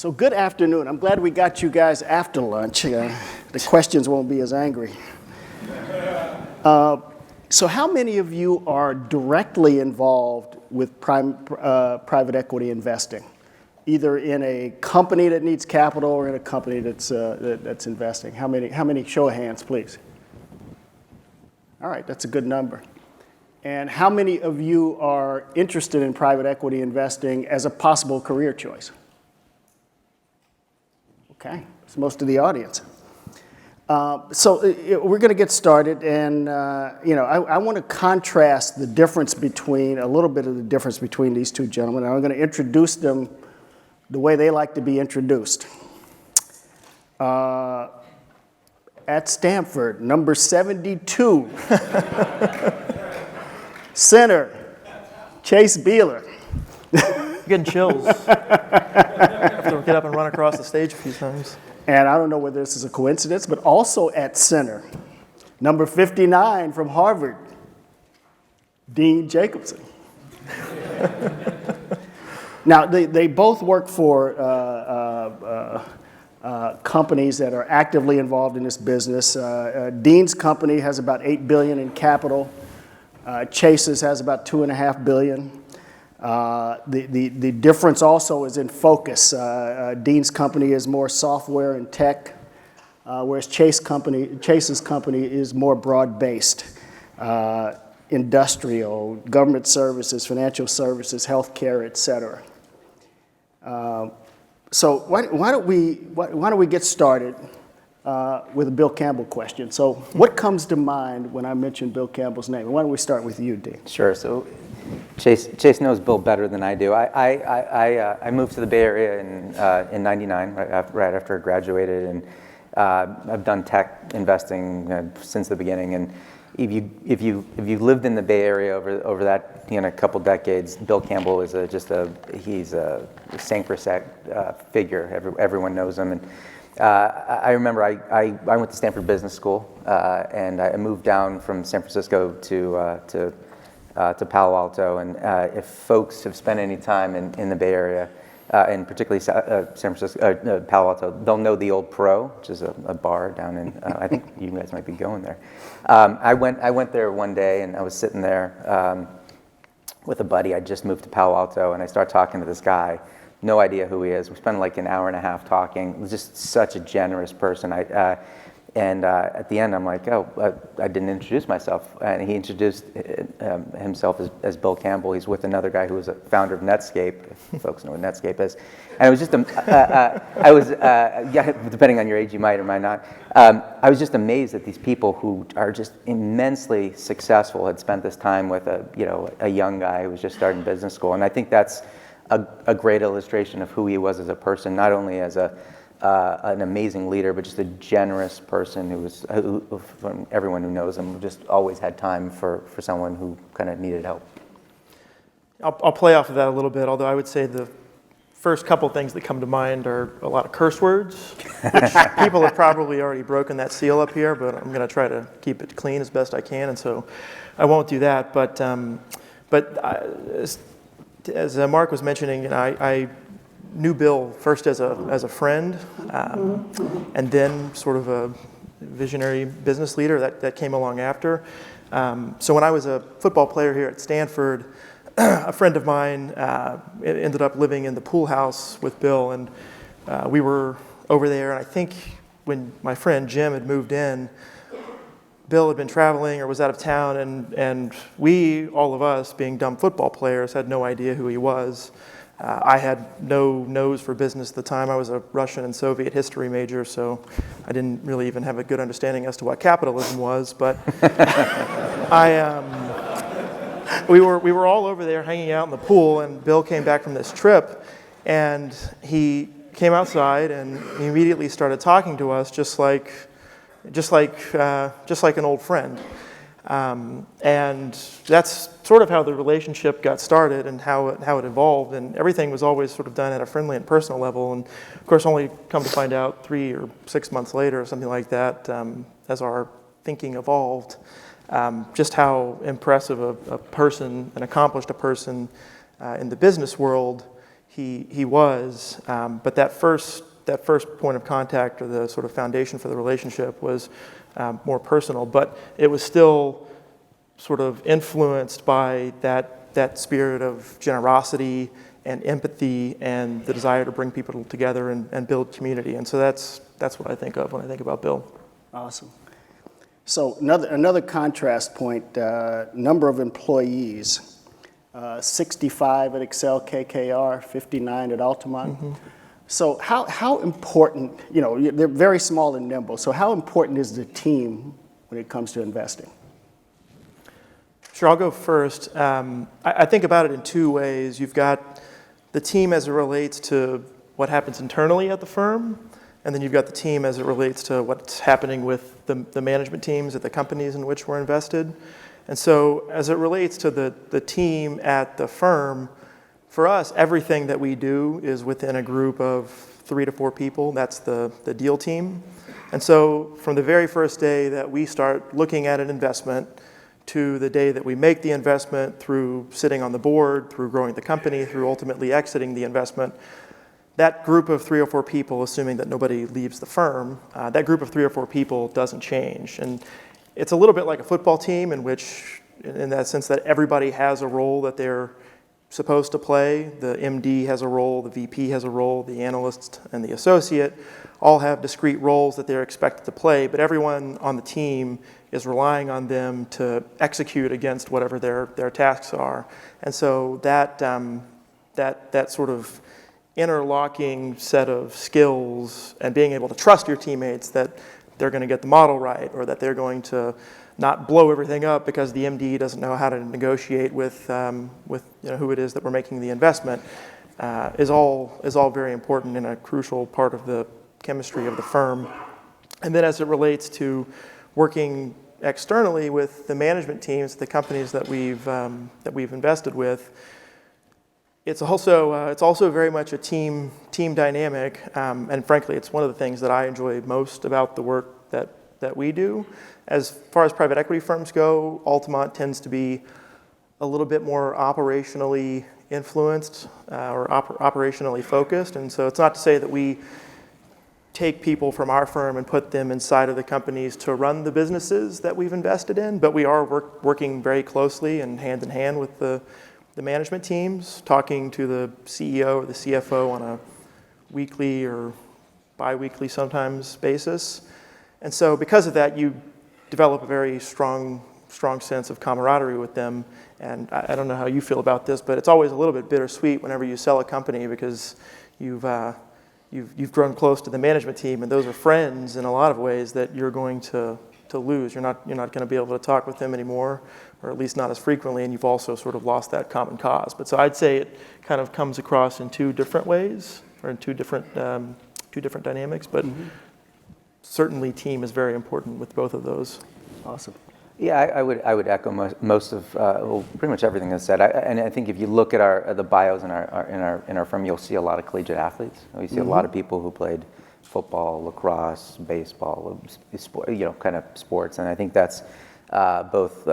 So good afternoon. I'm glad we got you guys after lunch. The questions won't be as angry. So how many of you are directly involved with private equity investing, either in a company that needs capital or in a company that's investing? How many? Show of hands, please. All right, that's a good number. And how many of you are interested in private equity investing as a possible career choice? Okay, it's most of the audience. So we're going to get started, and I want to contrast the difference between, a little bit of the difference between these two gentlemen. I'm going to introduce them the way they like to be introduced. At Stanford, number 72, center, Chase Beeler. Getting chills. Have to get up and run across the stage a few times. And I don't know whether this is a coincidence, but also at center, number 59 from Harvard, Dean Jacobson. Now, they both work for companies that are actively involved in this business. Dean's company has about $8 billion in capital. Chase's has about $2.5 billion. The difference also is in focus. Dean's company is more software and tech, whereas Chase's company is more broad-based, industrial, government services, financial services, healthcare, et cetera. So why don't we get started with a Bill Campbell question? So what comes to mind when I mention Bill Campbell's name? Why don't we start with you, Dean? Sure. So Chase knows Bill better than I do. I moved to the Bay Area in '99, right after I graduated, and I've done tech investing since the beginning. And if you lived in the Bay Area over that couple decades, Bill Campbell is he's a sacrosanct figure. Everyone knows him. And I remember I went to Stanford Business School, and I moved down from San Francisco to Palo Alto, and if folks have spent any time in the Bay Area, and particularly San Francisco, Palo Alto, they'll know the Old Pro, which is a bar down in. I think you guys might be going there. I went there one day, and I was sitting there with a buddy. I just moved to Palo Alto, and I start talking to this guy. No idea who he is. We spent like an hour and a half talking. He was just such a generous person. And at the end, I'm like, I didn't introduce myself. And he introduced himself as Bill Campbell. He's with another guy who was a founder of Netscape, if folks know what Netscape is. And it was just, depending on your age, you might or might not. I was just amazed that these people who are just immensely successful had spent this time with a young guy who was just starting business school. And I think that's a great illustration of who he was as a person, not only as an amazing leader, but just a generous person who from everyone who knows him, just always had time for someone who kind of needed help. I'll play off of that a little bit, although I would say the first couple things that come to mind are a lot of curse words, which people have probably already broken that seal up here, but I'm going to try to keep it clean as best I can, and so I won't do that. But as Mark was mentioning, I knew Bill first as a friend, and then sort of a visionary business leader that came along after. So when I was a football player here at Stanford, a friend of mine ended up living in the pool house with Bill, and we were over there. And I think when my friend Jim had moved in, Bill had been traveling or was out of town, and we, all of us, being dumb football players, had no idea who he was. I had no nose for business at the time. I was a Russian and Soviet history major, so I didn't really even have a good understanding as to what capitalism was. But we were all over there hanging out in the pool, and Bill came back from this trip, and he came outside and he immediately started talking to us just like an old friend. And that's sort of how the relationship got started and how it evolved, and everything was always sort of done at a friendly and personal level, and of course only come to find out 3 or 6 months later or something like that, as our thinking evolved, just how impressive a person, an accomplished person in the business world he was. But that first point of contact, or the sort of foundation for the relationship, was more personal. But it was still sort of influenced by that spirit of generosity and empathy and the desire to bring people together and build community. And so that's what I think of when I think about Bill. Awesome. So another contrast point, number of employees, 65 at Excel KKR, 59 at Altamont. Mm-hmm. So how important, they're very small and nimble, so how important is the team when it comes to investing? Sure, I'll go first. I think about it in two ways. You've got the team as it relates to what happens internally at the firm, and then you've got the team as it relates to what's happening with the management teams at the companies in which we're invested. And so as it relates to the team at the firm, for us, everything that we do is within a group of 3 to 4 people. That's the deal team. And so from the very first day that we start looking at an investment to the day that we make the investment, through sitting on the board, through growing the company, through ultimately exiting the investment, that group of 3 or 4 people, assuming that nobody leaves the firm, that group of 3 or 4 people doesn't change. And it's a little bit like a football team in that sense that everybody has a role that they're supposed to play. The MD has a role, the VP has a role, the analyst and the associate all have discrete roles that they're expected to play, but everyone on the team is relying on them to execute against whatever their tasks are. And so that sort of interlocking set of skills and being able to trust your teammates that they're going to get the model right, or that they're going to not blow everything up because the MD doesn't know how to negotiate with who it is that we're making the investment, is all very important and a crucial part of the chemistry of the firm. And then as it relates to working externally with the management teams, the companies that we've invested with, it's also very much a team dynamic, and frankly, it's one of the things that I enjoy most about the work that we do. As far as private equity firms go, Altamont tends to be a little bit more operationally influenced or operationally focused, and so it's not to say that we take people from our firm and put them inside of the companies to run the businesses that we've invested in, but we are working very closely and hand in hand with the management teams, talking to the CEO or the CFO on a weekly or bi-weekly sometimes basis. And so because of that, you develop a very strong sense of camaraderie with them. And I don't know how you feel about this, but it's always a little bit bittersweet whenever you sell a company, because you've grown close to the management team, and those are friends in a lot of ways that you're going to lose. You're not going to be able to talk with them anymore, or at least not as frequently, and you've also sort of lost that common cause. But so I'd say it kind of comes across in 2 different ways, or in two different dynamics. But certainly, team is very important with both of those. Awesome. Yeah, I would echo most of pretty much everything that's said. And I think if you look at the bios in our firm, you'll see a lot of collegiate athletes. We see a lot of people who played football, lacrosse, baseball, kind of sports. And I think that's both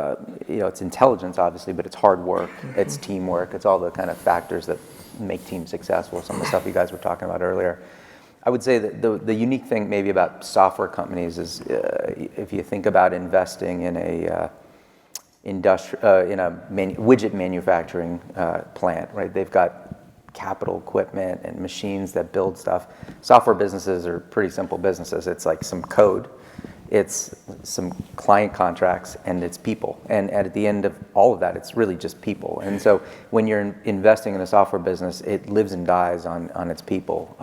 it's intelligence, obviously, but it's hard work, it's teamwork, it's all the kind of factors that make teams successful. Some of the stuff you guys were talking about earlier. I would say that the unique thing maybe about software companies is if you think about investing in a widget manufacturing plant, right? They've got capital equipment and machines that build stuff. Software businesses are pretty simple businesses. It's like some code, it's some client contracts, and it's people. And at the end of all of that, it's really just people. And so when you're investing in a software business, it lives and dies on its people.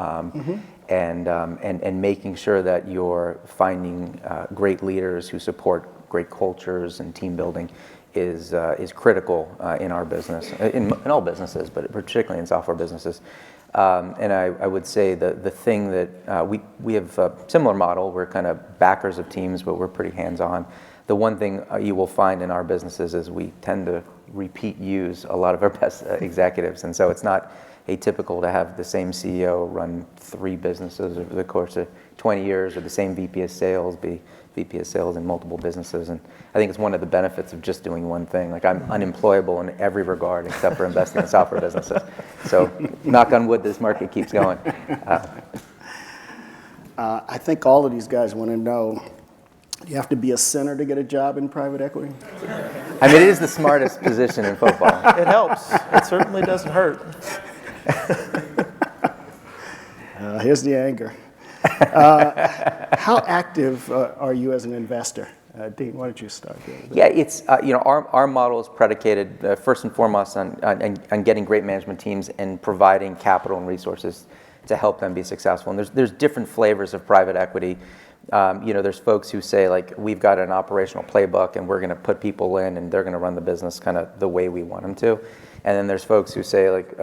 And making sure that you're finding great leaders who support great cultures and team building is critical in our business, in all businesses, but particularly in software businesses. And I would say the thing that we have a similar model. We're kind of backers of teams, but we're pretty hands-on. The one thing you will find in our businesses is we tend to repeat use a lot of our best executives, and so it's not atypical to have the same CEO run 3 businesses over the course of 20 years, or the same VP of sales be VP of sales in multiple businesses, and I think it's one of the benefits of just doing one thing. Like, I'm unemployable in every regard except for investing in software businesses. So, knock on wood, this market keeps going. I think all of these guys want to know, you have to be a center to get a job in private equity? I mean, it is the smartest position in football. It helps. It certainly doesn't hurt. Here's the anger. How active are you as an investor? Dean, why don't you start here? Yeah, it's our model is predicated first and foremost on getting great management teams and providing capital and resources to help them be successful. And there's different flavors of private equity. There's folks who say, like, we've got an operational playbook and we're going to put people in and they're going to run the business kind of the way we want them to. And then there's folks who say, like,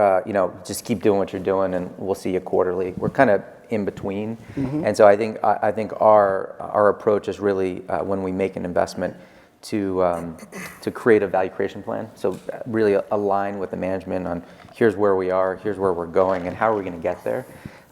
just keep doing what you're doing and we'll see you quarterly. We're kind of in between. Mm-hmm. And so I think our approach is really when we make an investment to create a value creation plan. So really align with the management on here's where we are, here's where we're going, and how are we going to get there.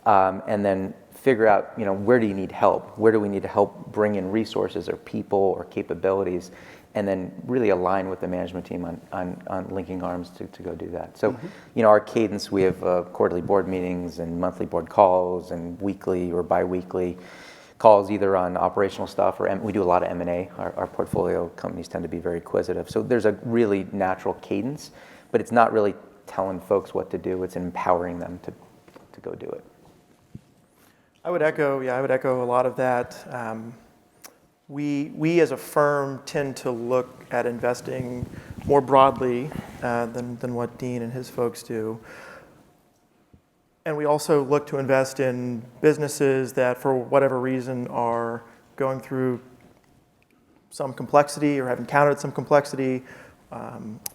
And then figure out, where do you need help? Where do we need to help bring in resources or people or capabilities? And then really align with the management team on linking arms to go do that. So, our cadence, we have quarterly board meetings and monthly board calls and weekly or bi-weekly calls either on operational stuff or we do a lot of M&A. Our portfolio companies tend to be very acquisitive. So there's a really natural cadence, but it's not really telling folks what to do. It's empowering them to go do it. I would echo a lot of that. We as a firm tend to look at investing more broadly than what Dean and his folks do. And we also look to invest in businesses that, for whatever reason, are going through some complexity or have encountered some complexity.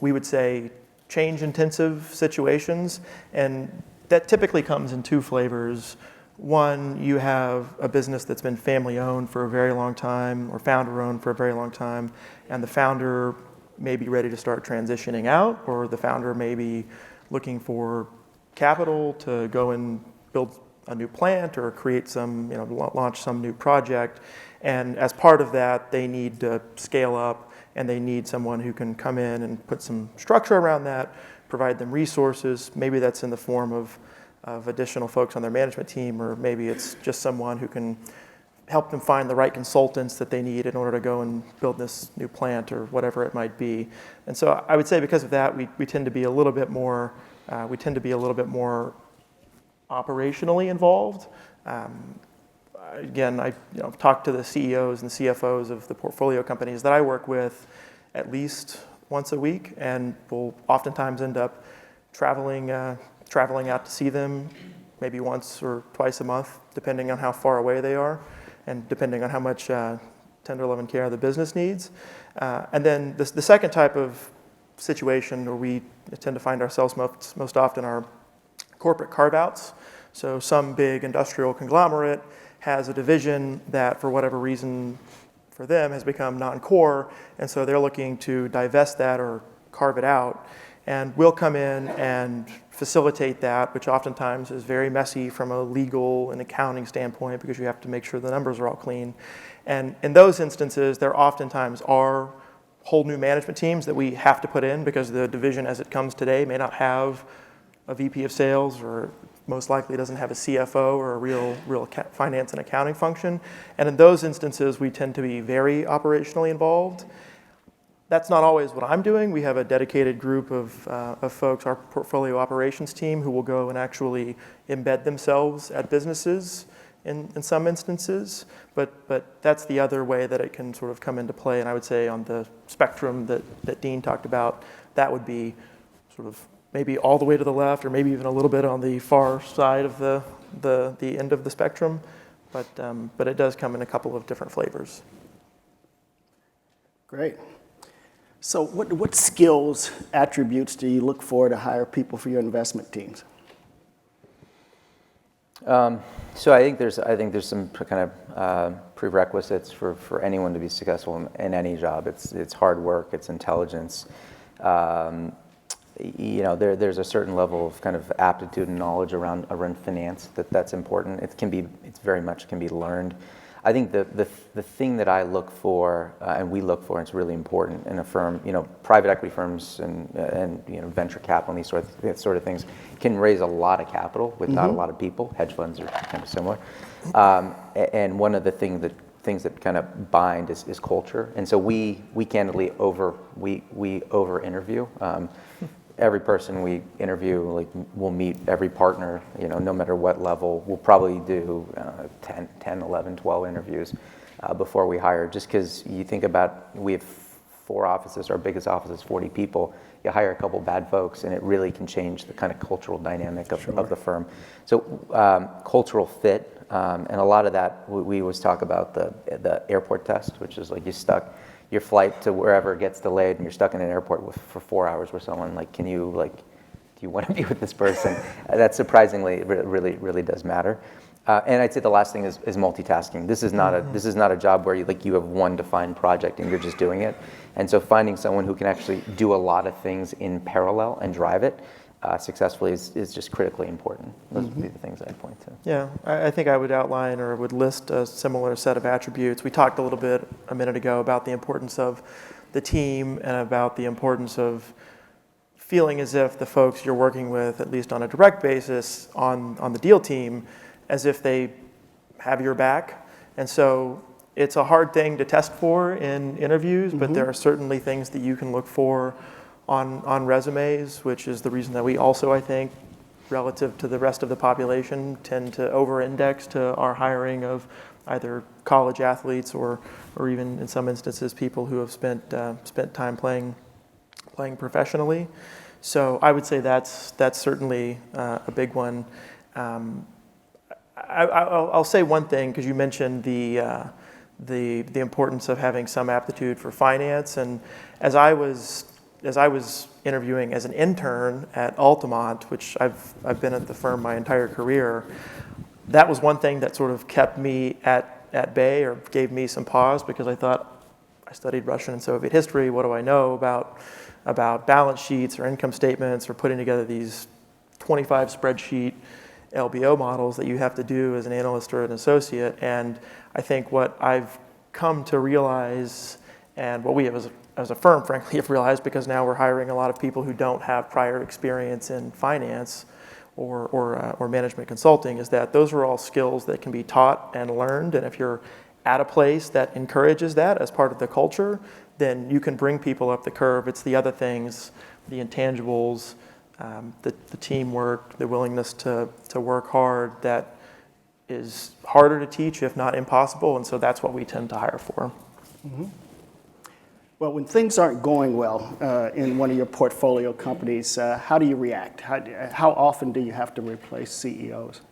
We would say change-intensive situations, and that typically comes in two flavors. One, you have a business that's been family-owned for a very long time or founder-owned for a very long time, and the founder may be ready to start transitioning out, or the founder may be looking for capital to go and build a new plant or create some, launch some new project. And as part of that, they need to scale up, and they need someone who can come in and put some structure around that, provide them resources. Maybe that's in the form of additional folks on their management team, or maybe it's just someone who can help them find the right consultants that they need in order to go and build this new plant or whatever it might be. And so I would say because of that, we tend to be a little bit more operationally involved. Again, I've talked to the CEOs and CFOs of the portfolio companies that I work with at least once a week, and we'll oftentimes end up traveling out to see them maybe once or twice a month, depending on how far away they are and depending on how much tender love and care the business needs. And then the second type of situation where we tend to find ourselves most often are corporate carve-outs. So some big industrial conglomerate has a division that, for whatever reason for them, has become non-core, and so they're looking to divest that or carve it out. And we'll come in and facilitate that, which oftentimes is very messy from a legal and accounting standpoint because you have to make sure the numbers are all clean. And in those instances, there oftentimes are whole new management teams that we have to put in because the division as it comes today may not have a VP of sales, or most likely doesn't have a CFO or a real finance and accounting function. And in those instances, we tend to be very operationally involved. That's not always what I'm doing. We have a dedicated group of folks, our portfolio operations team, who will go and actually embed themselves at businesses in some instances. But that's the other way that it can sort of come into play. And I would say on the spectrum that Dean talked about, that would be sort of maybe all the way to the left, or maybe even a little bit on the far side of the end of the spectrum. But it does come in a couple of different flavors. Great. So what skills, attributes do you look for to hire people for your investment teams? So I think there's some kind of prerequisites for anyone to be successful in any job. It's hard work, it's intelligence. There's a certain level of kind of aptitude and knowledge around finance that's important. It very much can be learned. I think the thing that I look for, and we look for, and it's really important in a firm, private equity firms and venture capital and these sort of things can raise a lot of capital with not a lot of people. Hedge funds are kind of similar. And one of the things that kind of bind is culture. And so we candidly over interview. Every person we interview, like we'll meet every partner, no matter what level. We'll probably do 10, 11, 12 interviews before we hire, just because you think about, we have 4 offices, our biggest office is 40 people. You hire a couple bad folks and it really can change the kind of cultural dynamic of the firm. So cultural fit, and a lot of that, we always talk about the airport test, which is like your flight to wherever gets delayed and you're stuck in an airport for 4 hours with someone, do you want to be with this person? That surprisingly really does matter. And I'd say the last thing is multitasking. This is not a job where you have one defined project and you're just doing it. And so finding someone who can actually do a lot of things in parallel and drive it successfully is just critically important. Those would be the things I'd point to. Yeah, I think I would outline or would list a similar set of attributes. We talked a little bit a minute ago about the importance of the team and about the importance of feeling as if the folks you're working with, at least on a direct basis on the deal team, as if they have your back. And so it's a hard thing to test for in interviews, but there are certainly things that you can look for on resumes, which is the reason that we also, I think, relative to the rest of the population, tend to over-index to our hiring of either college athletes or even in some instances people who have spent time playing professionally. So I would say that's certainly a big one. I'll say one thing, because you mentioned the importance of having some aptitude for finance, and as I was interviewing as an intern at Altamont, which I've been at the firm my entire career, that was one thing that sort of kept me at bay or gave me some pause, because I thought, I studied Russian and Soviet history, what do I know about balance sheets or income statements or putting together these 25 spreadsheet LBO models that you have to do as an analyst or an associate. And I think what I've come to realize, and what we have as a firm, frankly, have realized, because now we're hiring a lot of people who don't have prior experience in finance or management consulting, is that those are all skills that can be taught and learned. And if you're at a place that encourages that as part of the culture, then you can bring people up the curve. It's the other things, the intangibles, the teamwork, the willingness to work hard, that is harder to teach, if not impossible. And so that's what we tend to hire for. Well, when things aren't going well in one of your portfolio companies, how do you react? How often do you have to replace CEOs?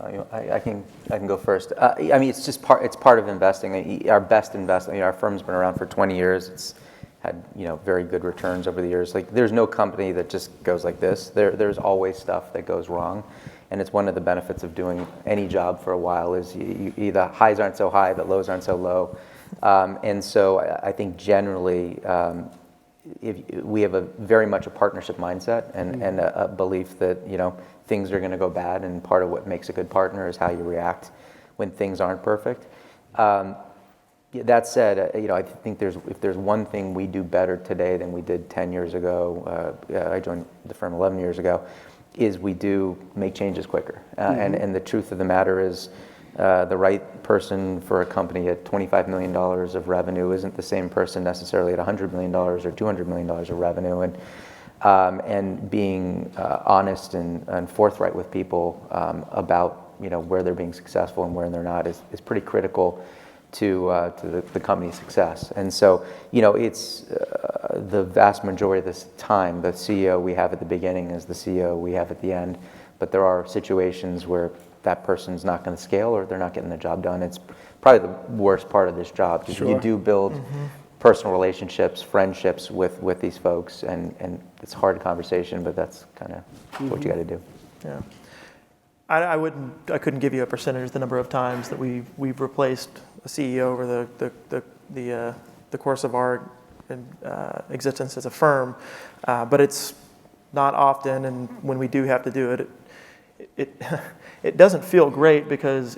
I can go first. I mean, it's part of investing. Our best investing. Our firm's been around for 20 years. It's had very good returns over the years. There's no company that just goes like this. There's always stuff that goes wrong, and it's one of the benefits of doing any job for a while is the highs aren't so high, the lows aren't so low. And so I think generally we have very much a partnership mindset and a belief that things are going to go bad, and part of what makes a good partner is how you react when things aren't perfect. That said, I think if there's one thing we do better today than we did 10 years ago, I joined the firm 11 years ago, is we do make changes quicker. And the truth of the matter is, the right person for a company at $25 million of revenue isn't the same person necessarily at $100 million or $200 million of revenue. And being honest and forthright with people about where they're being successful and where they're not is pretty critical to the company's success. And so it's the vast majority of this time, the CEO we have at the beginning is the CEO we have at the end. But there are situations where that person's not going to scale or they're not getting the job done. It's probably the worst part of this job, because you do build personal relationships, friendships with these folks, and it's a hard conversation, but that's kind of what you got to do. Yeah, I couldn't give you a percentage, the number of times that we've replaced a CEO over the course of our existence as a firm, but it's not often, and when we do have to do it, it doesn't feel great, because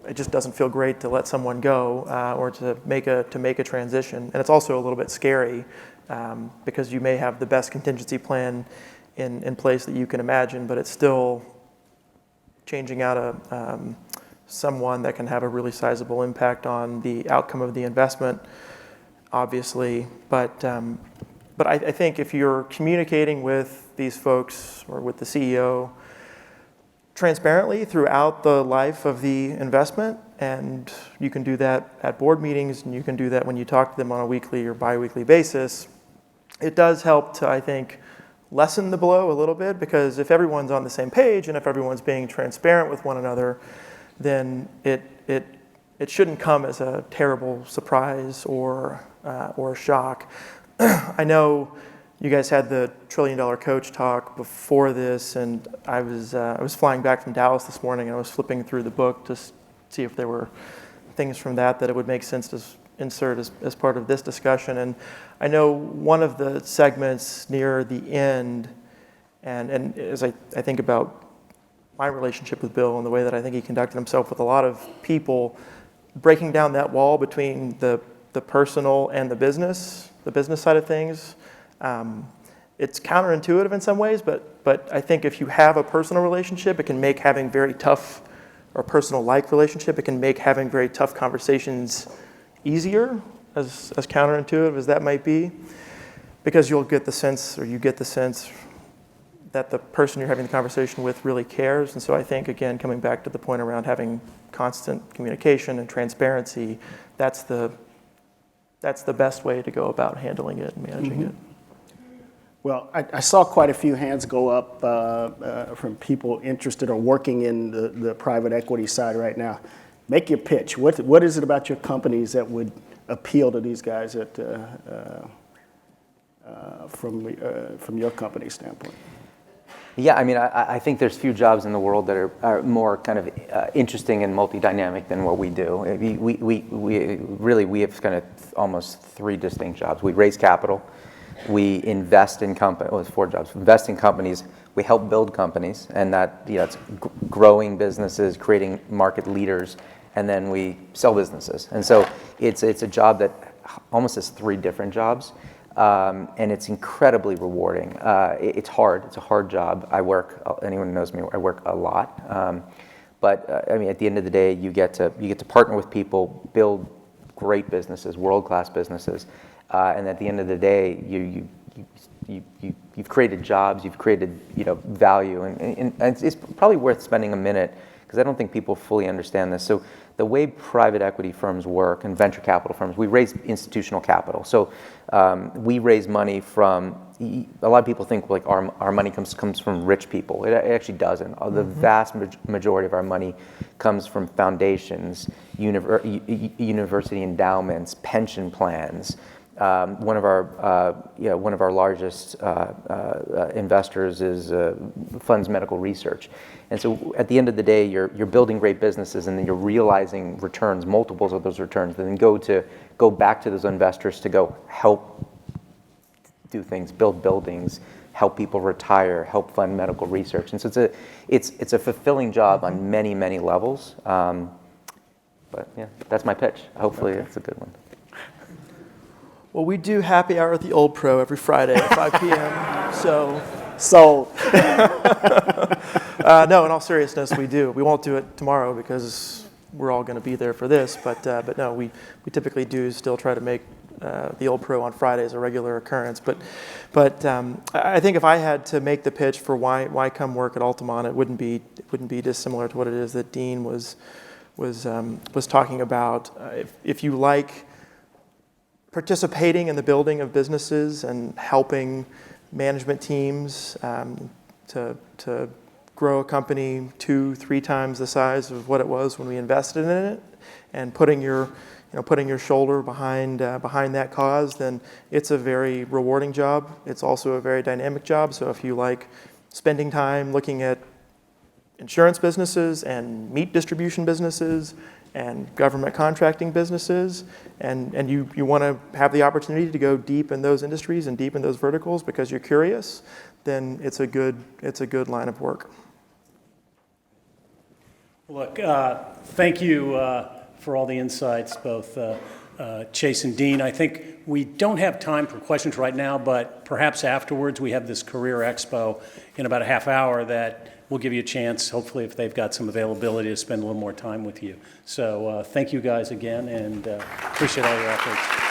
it just doesn't feel great to let someone go or to make a transition. And it's also a little bit scary because you may have the best contingency plan in place that you can imagine, but it's still changing out someone that can have a really sizable impact on the outcome of the investment, obviously. But I think if you're communicating with these folks or with the CEO transparently throughout the life of the investment, and you can do that at board meetings, and you can do that when you talk to them on a weekly or bi-weekly basis, it does help to, I think, lessen the blow a little bit, because if everyone's on the same page and if everyone's being transparent with one another, then it shouldn't come as a terrible surprise or shock. I know you guys had the $1 trillion coach talk before this, and I was flying back from Dallas this morning, and I was flipping through the book to see if there were things from that it would make sense to insert as part of this discussion. And I know one of the segments near the end, and as I think about my relationship with Bill and the way that I think he conducted himself with a lot of people, breaking down that wall between the personal and the business side of things. It's counterintuitive in some ways, but I think if you have a personal relationship, it can make having very tough, or personal-like relationship, it can make having very tough conversations easier, as counterintuitive as that might be, because you get the sense that the person you're having the conversation with really cares. And so I think, again, coming back to the point around having constant communication and transparency, that's the best way to go about handling it and managing it. Well, I saw quite a few hands go up from people interested or working in the private equity side right now. Make your pitch. What is it about your companies that would appeal to these guys from your company standpoint? Yeah, I mean, I think there's few jobs in the world that are more kind of interesting and multi-dynamic than what we do. We have kind of almost three distinct jobs. We raise capital, we invest in companies. Well, it's four jobs. We invest in companies, we help build companies, and it's growing businesses, creating market leaders, and then we sell businesses. And so it's a job that almost has three different jobs. And it's incredibly rewarding. It's hard. It's a hard job. Anyone who knows me, I work a lot. But I mean, at the end of the day, you get to partner with people, build great businesses, world-class businesses, and at the end of the day, you've created jobs, you've created value, and it's probably worth spending a minute, because I don't think people fully understand this. So the way private equity firms work and venture capital firms, we raise institutional capital. So we raise money from, a lot of people think like our money comes from rich people. It actually doesn't. The vast majority of our money comes from foundations, university endowments, pension plans. One of our largest investors is funds medical research, and so at the end of the day, you're building great businesses, and then you're realizing returns, multiples of those returns, and then go back to those investors to go help do things, build buildings, help people retire, help fund medical research, and so it's a fulfilling job on many levels. But yeah, that's my pitch. Hopefully, it's a good one. Well, we do happy hour at the Old Pro every Friday at 5 p.m. So no, in all seriousness, we do. We won't do it tomorrow because we're all going to be there for this. But no, we typically do still try to make the Old Pro on Fridays a regular occurrence. But I think if I had to make the pitch for why come work at Altamont, it wouldn't be dissimilar to what it is that Dean was talking about. If you like participating in the building of businesses and helping management teams to grow a company 2-3 times the size of what it was when we invested in it, and putting your shoulder behind that cause, then it's a very rewarding job. It's also a very dynamic job. So if you like spending time looking at insurance businesses and meat distribution businesses and government contracting businesses, and you want to have the opportunity to go deep in those industries and deep in those verticals because you're curious, then it's a good line of work. Look, thank you for all the insights, both Chase and Dean. I think we don't have time for questions right now, but perhaps afterwards we have this career expo in about a half hour that will give you a chance, hopefully if they've got some availability, to spend a little more time with you. So thank you guys again, and appreciate all your efforts.